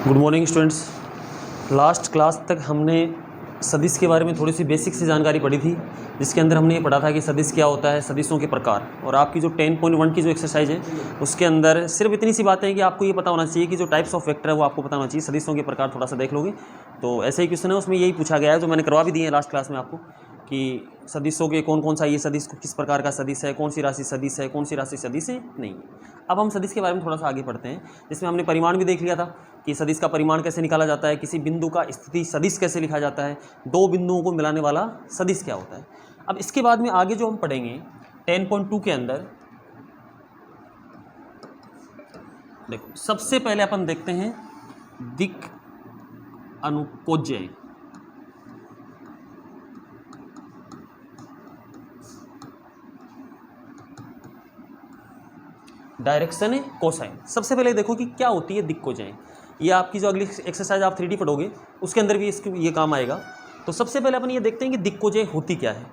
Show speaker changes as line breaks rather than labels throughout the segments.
Good morning students. Last class तक हमने सदिश के बारे में थोड़ी सी बेसिक सी जानकारी पढ़ी थी, जिसके अंदर हमने ये पढ़ा था कि सदिश क्या होता है, सदिशों के प्रकार। और आपकी जो 10.1 की जो एक्सरसाइज है उसके अंदर सिर्फ इतनी सी बातें हैं कि आपको ये पता होना चाहिए कि जो टाइप्स ऑफ वेक्टर है वो आपको पता होना चाहिए। सदिशों के प्रकार थोड़ा सा देख लोगे तो ऐसे ही क्वेश्चन है, उसमें यही पूछा गया है जो मैंने करवा भी दिए हैं लास्ट क्लास में आपको, कि सदिशों के कौन कौन सा ये सदिश किस प्रकार का सदिश है, कौन सी राशि सदिश है, कौन सी राशि सदिश है नहीं है। अब हम सदिश के बारे में थोड़ा सा आगे पढ़ते हैं, जिसमें हमने परिमाण भी देख लिया था कि सदिश का परिमाण कैसे निकाला जाता है, किसी बिंदु का स्थिति सदिश कैसे लिखा जाता है, दो बिंदुओं को मिलाने वाला सदिश क्या होता है। अब इसके बाद में आगे जो हम पढ़ेंगे 10.2 के अंदर, देखो सबसे पहले अपन देखते हैं दिक् अनुकोज्य। Direction cosine. सबसे पहले देखो कि क्या होती है दिक्कोजय। ये आपकी जो अगली एक्सरसाइज आप 3D पढ़ोगे उसके अंदर भी इसके ये काम आएगा। तो सबसे पहले अपन ये देखते हैं कि दिक्कोजय होती क्या है।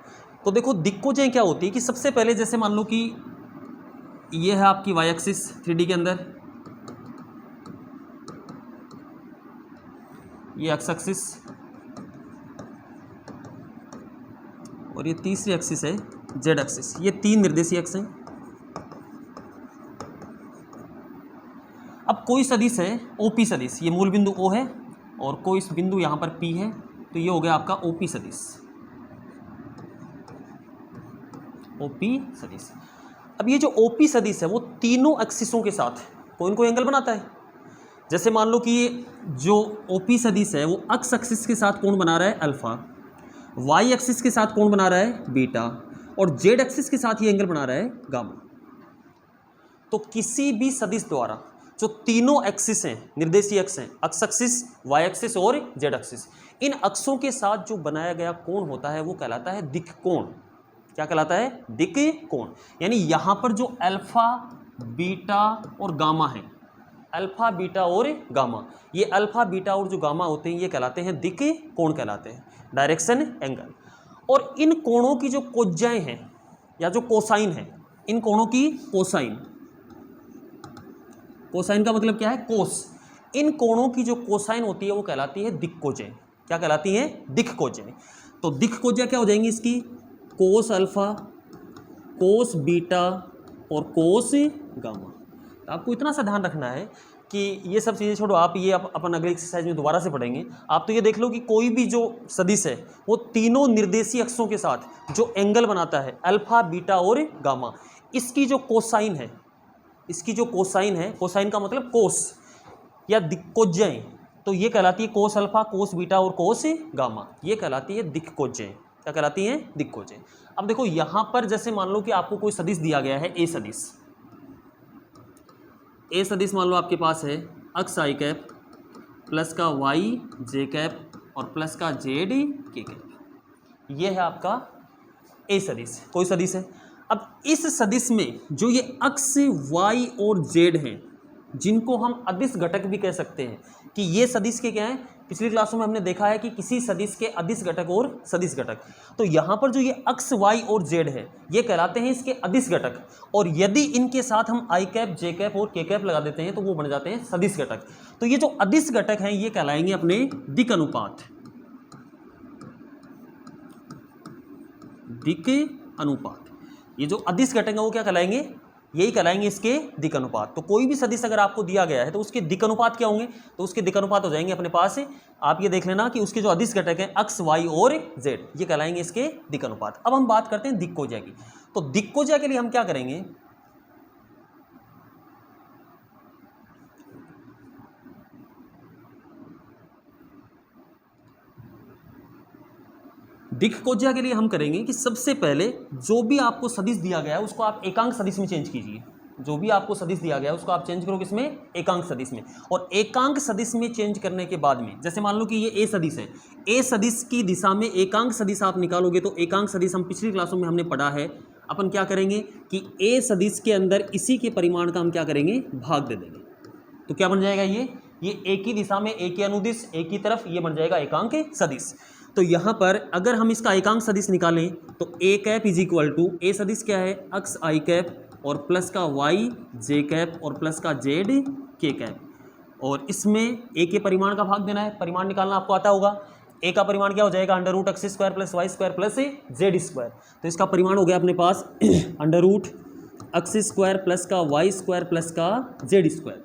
तो देखो दिक्कोजय क्या होती है कि सबसे पहले जैसे मान लो कि ये है आपकी वाई एक्सिस 3D के अंदर, ये एक्स एक्सिस और ये तीसरी एक्सिस है जेड एक्सिस। ये तीन निर्देशीय अक्ष हैं। अब कोई सदिश है ओपी सदिश, ये मूल बिंदु O है और कोई बिंदु यहाँ पर P है, तो ये हो गया आपका ओपी सदिश। ओपी सदिश। अब ये जो ओपी सदिश है वो तीनों एक्सिसों के साथ कोई कोई एंगल बनाता है। जैसे मान लो कि ये जो ओपी सदिश है वो एक्स एक्सिस के साथ कोण बना रहा है अल्फा, वाई एक्सिस के साथ कोण बना रहा है बीटा, और जेड एक्सिस के साथ ये एंगल बना रहा है गामा। तो किसी भी सदिश द्वारा जो तीनों एक्सिस हैं, निर्देशीय अक्ष हैं, एक्स एक्सिस, वाई एक्सिस और जेड एक्सिस, इन अक्षों के साथ जो बनाया गया कोण होता है वो कहलाता है दिक् कोण। क्या कहलाता है? दिक् कोण। यानी यहां पर जो अल्फा, बीटा और गामा है, अल्फा, बीटा और गामा, ये अल्फा, बीटा और जो गामा होते हैं ये कहलाते हैं दिक् कोण कहलाते हैं, डायरेक्शन एंगल। और इन कोणों की जो कोज्याएं हैं या जो कोसाइन है, इन कोणों की कोसाइन, कोसाइन का मतलब क्या है? कोस। इन कोणों की जो कोसाइन होती है वो कहलाती है दिक्कोजय। क्या कहलाती है? दिक्कोजय। तो दिक्कोजय क्या हो जाएंगी इसकी? कोस अल्फा, कोस बीटा और कोस गामा। तो आपको इतना सा ध्यान रखना है कि ये सब चीज़ें छोड़ो, आप ये अपन अगले एक्सरसाइज में दोबारा से पढ़ेंगे। आप तो ये देख लो कि कोई भी जो सदिश है वो तीनों निर्देशीय अक्षों के साथ जो एंगल बनाता है अल्फा, बीटा और गामा, इसकी जो कोसाइन है, इसकी जो कोसाइन है, कोसाइन का मतलब कोस या दिक्कोजय, तो ये कहलाती है कोस अल्फा, कोस बीटा और कोस गामा। ये कहलाती है दिक्कोजय। क्या कहलाती है? दिक्कोजय। अब देखो यहां पर जैसे मान लो कि आपको कोई सदिश दिया गया है ए सदिश। ए सदिश मान लो आपके पास है एक्स आई कैप प्लस का वाई जे कैप और प्लस का जेड के कैप। ये है आपका ए सदिश, कोई सदिश है। अब इस सदिश में जो ये अक्ष y और z हैं, जिनको हम अदिश घटक भी कह सकते हैं, कि ये सदिश के क्या हैं? पिछली क्लासों में हमने देखा है कि किसी सदिश के अदिश घटक और सदिश घटक। तो यहाँ पर जो ये अक्ष y और z है ये कहलाते हैं इसके अदिश घटक, और यदि इनके साथ हम आई कैप, जे कैप और के कैप लगा देते हैं तो वो बन जाते हैं सदिश घटक। तो ये जो अदिश घटक हैं ये कहलाएंगे अपने दिक् अनुपात। दिक् अनुपात। ये जो अदिश घटक है वो क्या कहलाएंगे? यही कहलाएंगे इसके दिक् अनुपात। तो कोई भी सदिश अगर आपको दिया गया है तो उसके दिक् अनुपात क्या होंगे? तो उसके दिक् अनुपात हो जाएंगे अपने पास से, आप ये देख लेना कि उसके जो अदिश घटक हैं एक्स, वाई और जेड, ये कहलाएंगे इसके दिक् अनुपात। अब हम बात करते हैं दिक्कोजय की। तो दिक्कोजय के लिए हम क्या करेंगे? दिक्कोजय के लिए हम करेंगे कि सबसे पहले जो भी आपको सदिश दिया गया है उसको आप एकांक सदिश में चेंज कीजिए। जो भी आपको सदिश दिया गया है उसको आप चेंज करो किसमें? एकांक सदिश में। और एकांक सदिश में चेंज करने के बाद में, जैसे मान लो कि ये ए सदिश है, ए सदिश की दिशा में एकांक सदिश आप निकालोगे तो एकांक सदिश हम पिछली क्लासों में हमने पढ़ा है, अपन क्या करेंगे कि ए सदिश के अंदर इसी के परिमाण का हम क्या करेंगे? भाग दे देंगे। तो क्या बन जाएगा? ये एक ही दिशा में, एक ही अनुदिश, एक ही तरफ, ये बन जाएगा एकांक सदिश। तो यहाँ पर अगर हम इसका एकांक सदिश निकालें तो A cap is equal to, ए सदिश क्या है? एक्स आई कैप और प्लस का वाई जे कैप और प्लस का जेड के कैप, और इसमें ए के परिमाण का भाग देना है, परिमाण निकालना आपको आता होगा। ए का परिमाण क्या हो जाएगा, under root x square plus Y square plus Z square. तो इसका परिमाण हो गया अपने पास under root x square plus का वाई स्क्वायर प्लस का जेड स्क्वायर।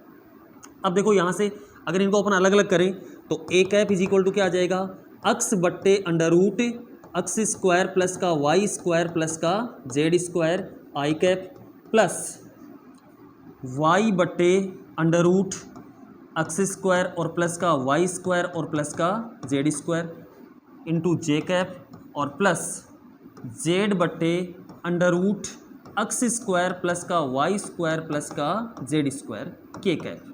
अब देखो यहाँ से अगर इनको अपन अलग अलग करें तो A cap is equal to क्या आ जाएगा, एक्स बट्टे under root x square plus का वाई स्क्वायर प्लस का Z square I cap plus Y बट्टे अंडर रूट एक्स स्क्वायर और प्लस का वाई स्क्वायर और प्लस का Z square into J cap और प्लस जेड बट्टे under root x square plus का वाई स्क्वायर प्लस का जेड स्क्वायर के कैप।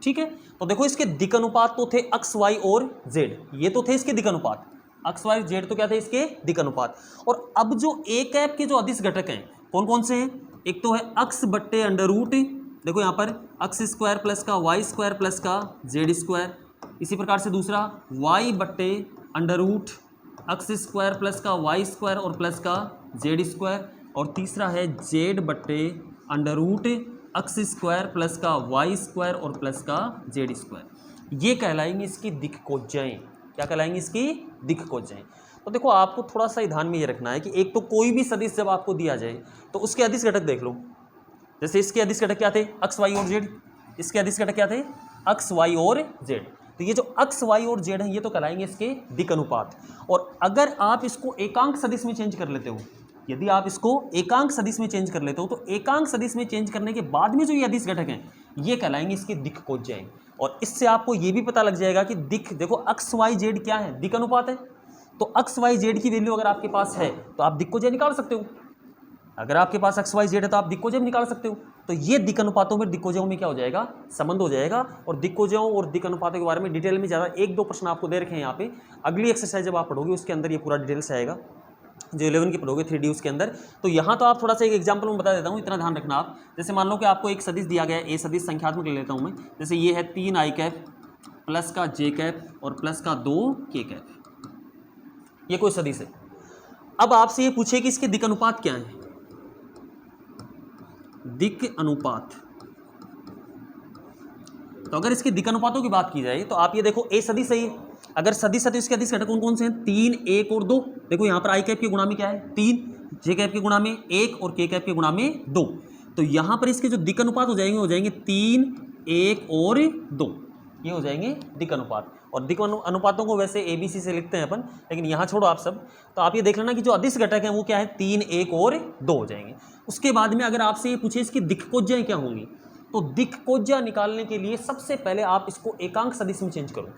ठीक है, तो देखो इसके दिक् अनुपात तो थे एक्स वाई और जेड, ये तो थे इसके दिक् अनुपात, एक्स वाई जेड तो क्या थे इसके दिक् अनुपात। और अब जो ए कैप के जो अदिश घटक हैं कौन कौन से हैं, एक तो है एक्स बट्टे अंडर रूट, देखो यहाँ पर एक्स स्क्वायर प्लस का वाई स्क्वायर प्लस का जेड स्क्वायर, इसी प्रकार से दूसरा वाई बट्टे under root x square plus का वाई स्क्वायर और प्लस का जेड स्क्वायर, और तीसरा है जेड बट्टे under root x square plus का वाई स्क्वायर और प्लस का जेड स्क्वायर। ये कहलाएंगे इसकी दिक् कोज्जाएं। क्या कहलाएंगे इसकी दिक् कोज्जाएं। तो देखो आपको थोड़ा सा ध्यान में ये रखना है कि एक तो कोई भी सदिश जब आपको दिया जाए तो उसके अदिश घटक देख लो। जैसे इसके अदिश घटक क्या थे, एक्स वाई और जेड, इसके अदिश घटक क्या थे, एक्स वाई और जेड। तो ये जो एक्स वाई और जेड है ये तो कहलाएंगे इसके दिक् अनुपात। और अगर आप इसको एकांक सदिश में चेंज कर लेते हो, यदि आप इसको एकांक सदिश में चेंज कर लेते हो तो एकांक सदिश में चेंज करने के बाद में जो ये अदिश घटक हैं ये कहलाएंगे इसके दिक् कोज्जाएं। और इससे आपको ये भी पता लग जाएगा कि दिक्, देखो एक्स वाई जेड क्या है, दिक् अनुपात है। तो एक्स वाई जेड की वैल्यू अगर आपके पास है तो आप दिक् कोज्जाएं निकाल सकते हो। अगर आपके पास एक्स वाई जेड है तो आप दिक् कोज्जाएं निकाल सकते हो। तो ये दिक् अनुपातों में दिक् कोज्जाओं में क्या हो जाएगा, संबंध हो जाएगा। और दिक् कोज्जाओं और दिक् अनुपातों के बारे में डिटेल में ज़्यादा एक दो प्रश्न आपको दे रखे हैं यहाँ पे, अगली एक्सरसाइज जब आप पढ़ोगे उसके अंदर ये पूरा डिटेल्स आएगा, जो 11 की पढ़ोगे 3D उसके अंदर। तो यहाँ तो आप थोड़ा सा एक एग्जाम्पल में बता देता हूँ, इतना ध्यान रखना आप। जैसे मान लो कि आपको एक सदिश दिया गया है, ए सदिश संख्यात्मक ले लेता हूँ मैं, जैसे ये है 3 आई कैप प्लस का जे कैप और प्लस का 2 के कैप, ये कोई सदिश है। अब आपसे ये पूछे कि इसके दिक् अनुपात क्या है, दिक् अनुपात। तो अगर इसके दिक् अनुपातों की बात की जाए तो आप ये देखो ए सदिश है, अगर सदिश है तो इसके अदिश घटक कौन कौन से हैं, 3 1 और 2। देखो यहाँ पर आई कैप के गुणा में क्या है 3, जे कैप के गुणा में 1 और के कैप के गुणा में 2। तो यहाँ पर इसके जो दिक् अनुपात हो जाएंगे 3 1 और 2, ये हो जाएंगे दिक् अनुपात। और दिक् अनुपातों को वैसे ABC से लिखते हैं अपन, लेकिन यहाँ छोड़ो आप सब। तो आप ये देख लेना कि जो अदिश घटक हैं वो क्या है 3 1 और 2 हो जाएंगे। उसके बाद में अगर आपसे ये पूछे इसकी दिक् कोज्जाएं क्या होंगी, तो दिक् कोज्जा निकालने के लिए सबसे पहले आप इसको एकांक सदिश में चेंज करो।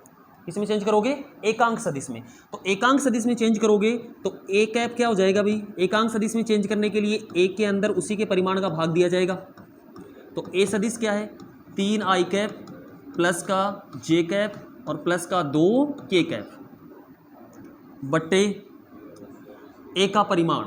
किसमें चेंज करोगे, एकांक सदिश में। तो एकांक सदिश में चेंज करोगे तो ए कैप क्या हो जाएगा भाई, एकांक सदिश में चेंज करने के लिए ए के अंदर उसी के परिमाण का भाग दिया जाएगा। तो ए सदिश क्या है 3 आई कैप प्लस का जे कैप और प्लस का 2 के कैप बट्टे ए का परिमाण।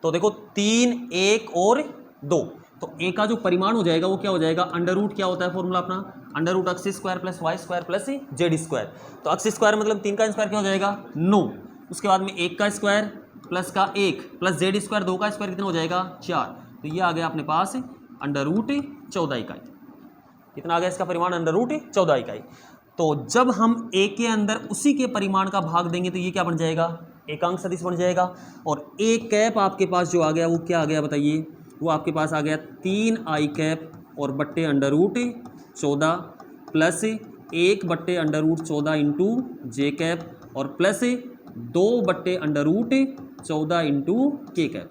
तो देखो 3 1 और 2, तो ए का जो परिमाण हो जाएगा वो क्या हो जाएगा, अंडर रूट क्या होता है फॉर्मूला अपना, under root x square plus Y square plus Z square. तो एक्स स्क्वायर मतलब 3 का स्क्वायर क्या हो जाएगा 9, उसके बाद में 1 का स्क्वायर प्लस का 1 प्लस जेड स्क्वायर 2 का स्क्वायर कितना हो जाएगा 4। तो ये आ गया अपने पास अंडर रूट 14 इकाई। कितना आ गया इसका परिमाण, अंडर रूट 14 इकाई। तो जब हम ए के अंदर उसी के परिमाण का भाग देंगे तो ये क्या बन जाएगा, एकांक सदिश बन जाएगा। और ए कैप आपके पास जो आ गया वो क्या आ गया बताइए, वो आपके पास आ गया 3 आई कैप और बट्टे अंडर रूट 14 प्लस 1 बट्टे under root 14 into J cap और प्लस 2 बट्टे अंडर रूट 14 इंटू के कैप।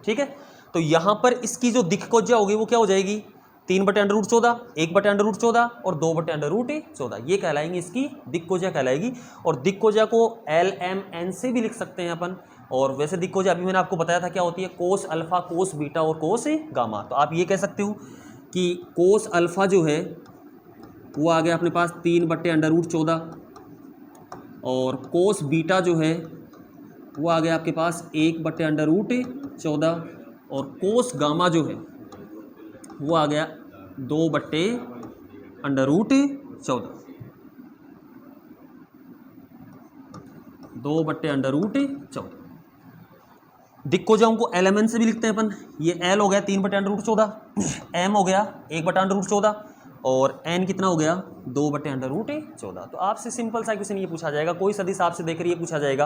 ठीक है, तो यहाँ पर इसकी जो दिक् कोज्जा होगी वो क्या हो जाएगी, 3 बटे अंडर रूट 14, 1 बटे अंडर रूट 14 और 2 बटे अंडर रूट 14, ये कहलाएंगी इसकी दिक् कोज्जा कहलाएगी। और दिक् कोज्जा को LMN से भी लिख सकते हैं अपन। और वैसे दिक् कोज्जा अभी मैंने आपको बताया था क्या होती है, कोस अल्फा कोस बीटा और कोस गामा। तो आप ये कह सकते हो कि कोस अल्फा जो है वो आ गया अपने पास 3 बटे अंडर रूट 14 और कोस बीटा जो है वो आ गया आपके पास 1 बटे अंडर रूट 14 और कोस गामा जो है वो आ गया 2 बट्टे अंडर रूट 14, 2 बट्टे अंडर रूट 14। दिक् कोज्जाओं को LMN से भी लिखते हैं अपन। ये L हो गया 3 बटे अंडर रूट 14, M हो गया 1 बटा अंडर रूट 14 और n कितना हो गया 2/√14। तो आपसे सिंपल सा क्वेश्चन ये पूछा जाएगा, कोई सदिश आपसे देकर ये पूछा जाएगा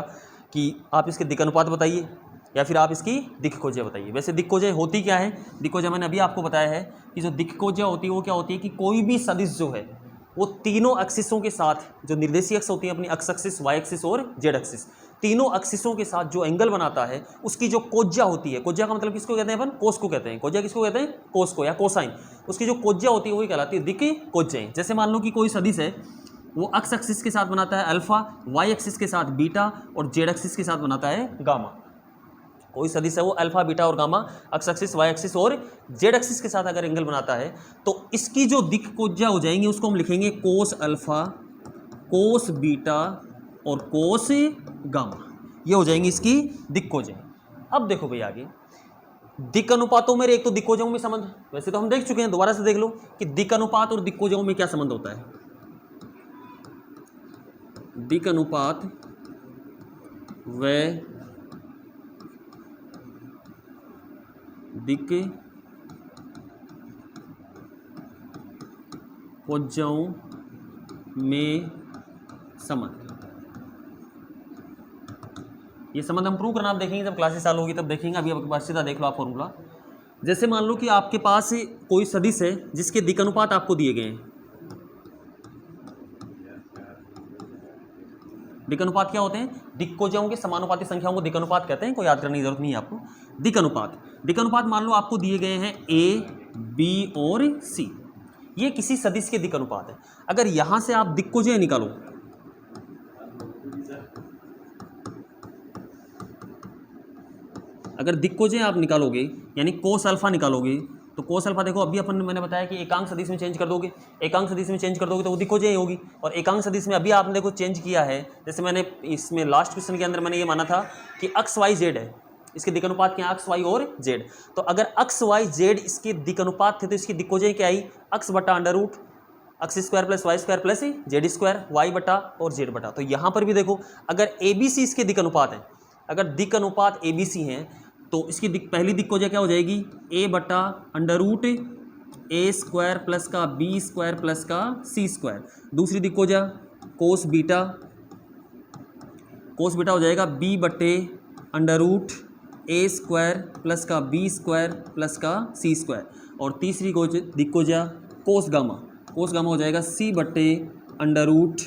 कि आप इसके दिक् अनुपात बताइए या फिर आप इसकी दिक्कोजय बताइए। वैसे दिक्कोजय होती क्या है, दिक्कोजय मैंने अभी आपको बताया है कि जो दिक्कोजय होती है वो क्या होती है कि कोई भी सदिश जो है वो तीनों एक्सिसों के साथ, जो निर्देशीय अक्ष होती है अपनी एक्स एक्सिस, वाई एक्सिस और जेड एक्सिस, तीनों एक्सिसों के साथ जो एंगल बनाता है उसकी जो कोज्या होती है, कोज्या का मतलब किसको कहते हैं अपन, कोस को कहते हैं। कोज्या किसको कहते हैं, कोस को या कोसाइन। उसकी जो कोज्या होती है वही कहलाती है दिक्कोजय। जैसे मान लो कि कोई सदिश है वो एक्स एक्सिस के साथ बनाता है अल्फा, वाई एक्सिस के साथ बीटा और जेड एक्सिस के साथ बनाता है गामा। कोई सदिश है वो अल्फा, बीटा और gamma, X axis, Y axis और जेड एक्सिस के साथ अगर एंगल बनाता है तो इसकी जो दिक्कोज्या हो जाएंगी उसको हम लिखेंगे कोस अल्फा, कोस बीटा और कोस गामा। ये हो जाएंगी इसकी दिक्कोजय। अब देखो भैया आगे दिक् अनुपातों में एक तो दिक्कोजयों में संबंध, वैसे तो हम देख चुके हैं, दोबारा से देख लो कि दिक् अनुपात और दिक्कोजयों में क्या संबंध होता है। दिक् अनुपात व दिक्कोजयों में संबंध, ये संबंध हम प्रूव करना आप देखेंगे जब क्लासेस चालू होगी तब देखेंगे। अभी आपके पास सीधा देख लो आप फॉर्मूला। जैसे मान लो कि आपके पास कोई सदिश है जिसके दिक् अनुपात आपको दिए गए हैं। दिक् अनुपात क्या होते हैं, दिक्कोजयों के समानुपाती संख्याओं को दिक् अनुपात कहते हैं, कोई याद करने की जरूरत नहीं है आपको। दिक् अनुपात, दिक् अनुपात मान लो आपको दिए गए हैं ए, बी और सी, ये किसी सदिश के दिक् अनुपात है। अगर यहां से आप दिक्कोजय निकालो, अगर दिक्कोजय आप निकालोगे यानी कोस अल्फा निकालोगे तो कोस अल्फा देखो अभी मैंने बताया कि एकांक सदिश में चेंज कर दोगे, एकांक सदिश में चेंज कर दोगे तो वो दिक्कोजय ही होगी। और एकांक सदिश में अभी आपने देखो चेंज किया है, जैसे मैंने इसमें लास्ट क्वेश्चन के अंदर मैंने ये माना था कि एक्स वाई जेड है, इसके दिक् अनुपात क्या है, एक्स वाई और जेड। तो अगर एक्स वाई जेड इसके दिक् अनुपात थे तो इसकी दिक्कोजय क्या आई, एक्स बटा under root x square plus Y square plus Z square, Y बटा और जेड बटा। तो यहाँ पर भी देखो अगर ए बी सी इसके दिक् अनुपात है, अगर दिक् अनुपात ए बी सी हैं तो इसकी पहली दिक्कोजय क्या हो जाएगी, ए बटा अंडर रूट ए स्क्वायर प्लस का बी स्क्वायर प्लस का सी स्क्वायर। दूसरी दिक्कोजय कोस बीटा, कोस बीटा हो जाएगा बी बटे अंडर रूट ए स्क्वायर प्लस का बी स्क्वायर प्लस का सी स्क्वायर। और तीसरी दिक्कोजय कोस गामा, कोस गामा हो जाएगा सी बटे अंडर रूट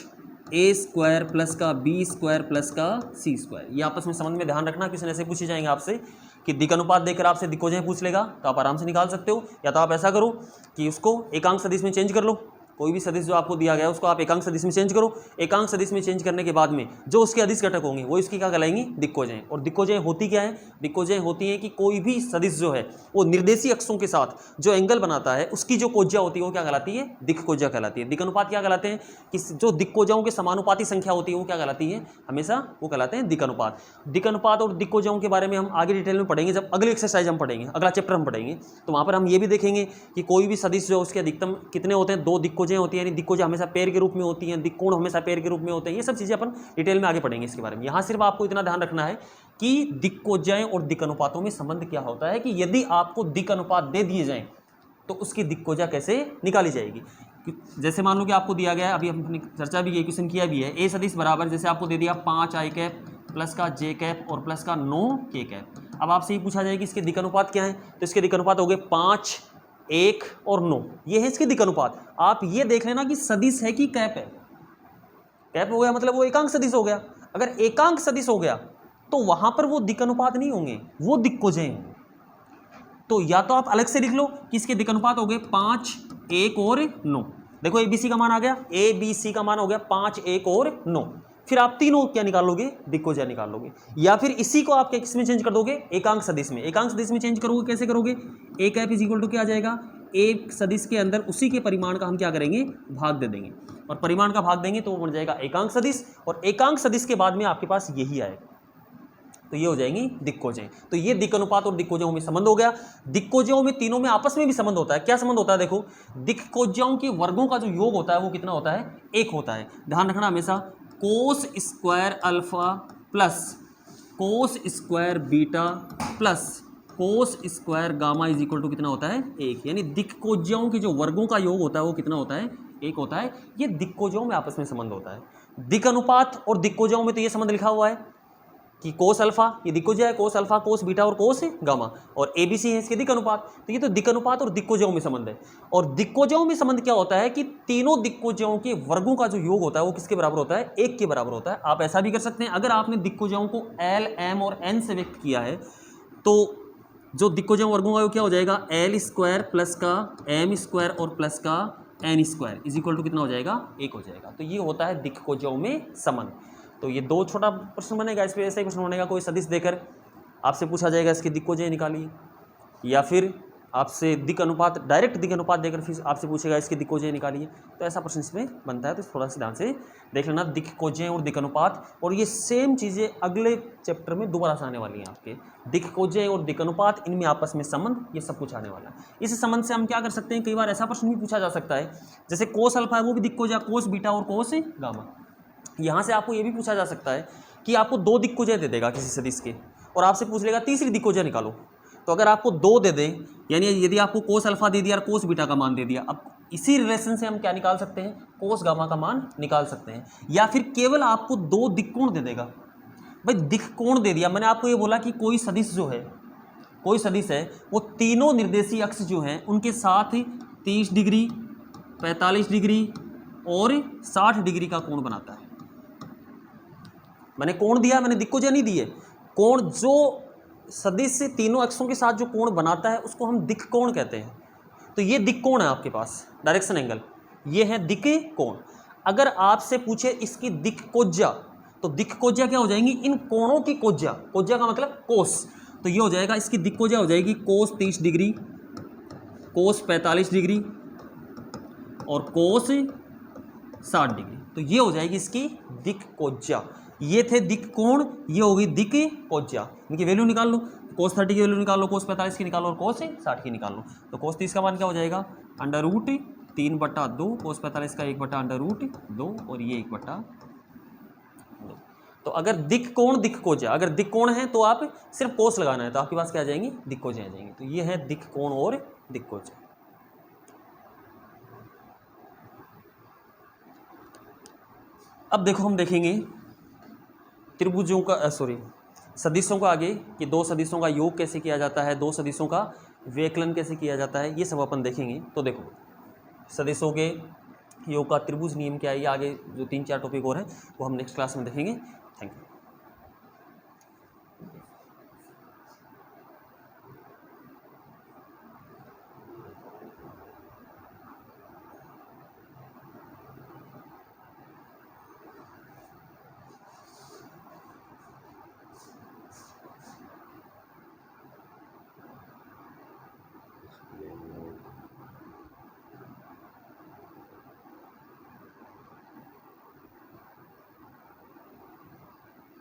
ए स्क्वायर प्लस का बी स्क्वायर प्लस का सी स्क्वायर। ये आपस में संबंध में ध्यान रखना, क्वेश्चन ऐसे पूछे जाएंगे आपसे कि दिक् अनुपात देकर आपसे दिक्कोजय पूछ लेगा तो आप आराम से निकाल सकते हो, या तो आप ऐसा करो कि उसको एकांक सदिश में चेंज कर लो। कोई भी सदिश जो आपको दिया गया है उसको आप एकांक सदिश में चेंज करो। एकांक सदिश में चेंज करने के बाद में जो उसके अदिश घटक होंगे वो इसकी क्या कहलाएंगी, दिक्कोजय। और दिक्कोजय होती क्या है, दिक्कोजय होती है कि कोई भी सदिश जो है वो निर्देशीय अक्षों के साथ जो एंगल बनाता है उसकी जो कोज्या होती है वो क्या कहलाती है, दिक्कोज्या कहलाती है। दिक् अनुपात क्या कहलाते हैं कि जो दिक्कोजयों के समानुपाती संख्या होती है वो क्या कहलाती है, हमेशा वो कहलाते हैं दिक् अनुपात। दिक् अनुपात और दिक्कोजयों के बारे में हम आगे डिटेल में पढ़ेंगे, जब अगली एक्सरसाइज हम पढ़ेंगे, अगला चैप्टर हम पढ़ेंगे तो वहाँ पर हम ये भी देखेंगे कि कोई भी सदिश जो उसके अधिकतम कितने होते हैं, दो दिक्कोजय होती है, यानी दिक्कोजय हमेशा पेड़ के रूप में होती हैं, दिक्कोण हमेशा पेड़ के रूप में होते हैं। ये सब चीज़ें अपन डिटेल में आगे पढ़ेंगे इसके बारे में। यहाँ सिर्फ आपको इतना ध्यान रखना है कि दिक्कोजय और दिक् अनुपातों में संबंध क्या होता है, कि यदि आपको दिक् अनुपात दे दिए जाएं तो उसकी दिक्कोजय कैसे निकाली जाएगी। जैसे मान लो कि आपको दिया गया है, अभी हमने चर्चा भी की, क्वेश्चन किया भी है, ए सदिश बराबर जैसे आपको दे दिया 5 आई कैप प्लस का जे कैप और प्लस का 9 के कैप। अब आपसे ये पूछा जाए कि इसके दिक् अनुपात क्या है, तो इसके दिक् अनुपात हो गए 5, 1 और 9, ये है इसके दिक् अनुपात। आप ये देख लेना कि सदिश है कि कैप है। कैप हो गया मतलब वो एकांक सदिश हो गया। अगर एकांक सदिश हो गया तो वहां पर वो दिक् अनुपात नहीं होंगे, वो दिक्कोजय होंगे। तो या तो आप अलग से लिख लो कि इसके दिक् अनुपात हो गए 5, 1 और 9। देखो ABC का मान आ गया, ABC का मान हो गया 5, 1 और 9। फिर आप तीनों क्या निकाल लोगे, दिक्कोजय निकाल लोगे। या फिर इसी को आप किस में चेंज कर दोगे, एकांक सदिश में। एकांक सदिश में चेंज करोगे, कैसे करोगे, ए कैप इज इक्वल टू क्या आ जाएगा, एक सदिश के अंदर उसी के परिमाण का हम क्या करेंगे, भाग दे देंगे, और परिमाण का भाग देंगे तो वो बन जाएगा एकांक सदिश, और एकांक सदिश के बाद में आपके पास यही आएगा, तो ये हो जाएंगी दिक्कोजय। तो ये दिक् अनुपात और दिक्कोजयों में संबंध हो गया। दिक्कोजयों में तीनों में आपस में भी संबंध होता है। क्या संबंध होता है, देखो दिक्कोजयों के वर्गों का जो योग होता है वो कितना होता है, 1 होता है। ध्यान रखना हमेशा, cos square alpha plus cos square beta plus cos square gamma is equal to कितना होता है 1, यानी दिक्कोज्यों के जो वर्गों का योग होता है वो कितना होता है 1 होता है। ये दिक्कोज्यों में आपस में संबंध होता है। दिक अनुपात और दिक्कोज्यों में तो ये संबंध लिखा हुआ है कि कोस अल्फा ये दिक्कोज्या है, कोस अल्फा कोस बीटा और कोस गामा, और एबीसी है इसके दिक अनुपात। तो ये तो दिक अनुपात और दिक्कोज्यों में संबंध है। और दिक्कोज्यों में संबंध क्या होता है कि तीनों दिक्कोज्यों के वर्गों का जो योग होता है वो किसके बराबर होता है 1 के बराबर होता है। आप ऐसा भी कर सकते हैं, अगर आपने दिक्कोज्यों को एल एम और एन से व्यक्त किया है तो जो दिक्कोज्यों वर्गों का योग क्या हो जाएगा एल स्क्वायर प्लस का एम स्क्वायर और प्लस का N square is equal to कितना हो जाएगा 1 हो जाएगा। तो ये होता है दिक्कोज्यों में संबंध। तो ये 2 छोटा प्रश्न बनेगा, इस पर ऐसा ही प्रश्न बनेगा, कोई सदिश देकर आपसे पूछा जाएगा इसके दिक्कोज्य निकालिए, या फिर आपसे दिक अनुपात डायरेक्ट दिक अनुपात देकर फिर आपसे पूछेगा इसके दिक्कोज्य निकालिए। तो ऐसा प्रश्न इसमें बनता है, तो थोड़ा सा ध्यान से देख लेना दिक्कोज्य और दिक अनुपात। और ये सेम चीज़ें अगले चैप्टर में दोबारा से आने वाली हैं आपके, दिक्कोज्य और दिक अनुपात, इनमें आपस में संबंध, ये सब कुछ आने वाला है। इस संबंध से हम क्या कर सकते हैं, कई बार ऐसा प्रश्न भी पूछा जा सकता है जैसे कोस अल्फा है वो भी दिक्कोज्य, कोस बीटा और कोस गामा। यहाँ से आपको ये भी पूछा जा सकता है कि आपको 2 दिक्कोज्य दे देगा किसी सदिश के और आपसे पूछ लेगा तीसरी दिक्कोज्य निकालो। तो अगर आपको 2 दे दे, यानी यदि आपको कोस अल्फा दे दिया और कोस बीटा का मान दे दिया, अब इसी रिलेशन से हम क्या निकाल सकते हैं, कोस गामा का मान निकाल सकते हैं। या फिर केवल आपको 2 दिक्कोण दे देगा। भाई दिक्कोण दे दिया, मैंने आपको ये बोला कि कोई सदिश जो है, कोई सदिश है वो तीनों निर्देशीय अक्ष जो हैं उनके साथ 30 डिग्री 45 डिग्री और 60 डिग्री का कोण बनाता है। मैंने कोण दिया, मैंने दिक्कोज्य नहीं दिए। कोण जो सदिश से तीनों अक्षों के साथ जो कोण बनाता है उसको हम दिक् कोण कहते हैं। तो ये दिक् कोण है आपके पास, डायरेक्शन एंगल, ये है दिक् कोण। अगर आपसे पूछे इसकी दिक्कोज्या, तो दिक्कोज्या क्या हो जाएंगी, इन कोणों की कोज्या, कोज्या का मतलब कोस। तो ये हो जाएगा इसकी दिक्कोज्या हो जाएगी कोस 30 डिग्री, कोस 45 डिग्री और कोस 60 डिग्री। तो ये हो जाएगी इसकी दिक्कोज्या। ये थे दिक् कोण, ये होगी दिक्कोज्या। इनकी वैल्यू निकाल लो, कोस 30 की वैल्यू निकाल लो, कोस 45 की निकालो और कोस 60 की निकाल लो। तो कोस 30 का मान क्या हो जाएगा √3/2, कोस 45 का 1/√2 और ये 1/2। तो अगर दिक् कोण दिक्कोज्या, अगर दिक् कोण है तो आप सिर्फ कोस लगाना है, तो आपके पास क्या आ जाएंगी दिक्कोज्या आ जाएंगी। तो ये है दिक् कोण और दिक्कोज्या। अब देखो हम देखेंगे त्रिभुजों का सदिशों का आगे, कि 2 सदिशों का योग कैसे किया जाता है, 2 सदिशों का व्यकलन कैसे किया जाता है, ये सब अपन देखेंगे। तो देखो सदिशों के योग का त्रिभुज नियम क्या है, ये आगे जो 3-4 टॉपिक और हैं वो हम नेक्स्ट क्लास में देखेंगे। Thank you.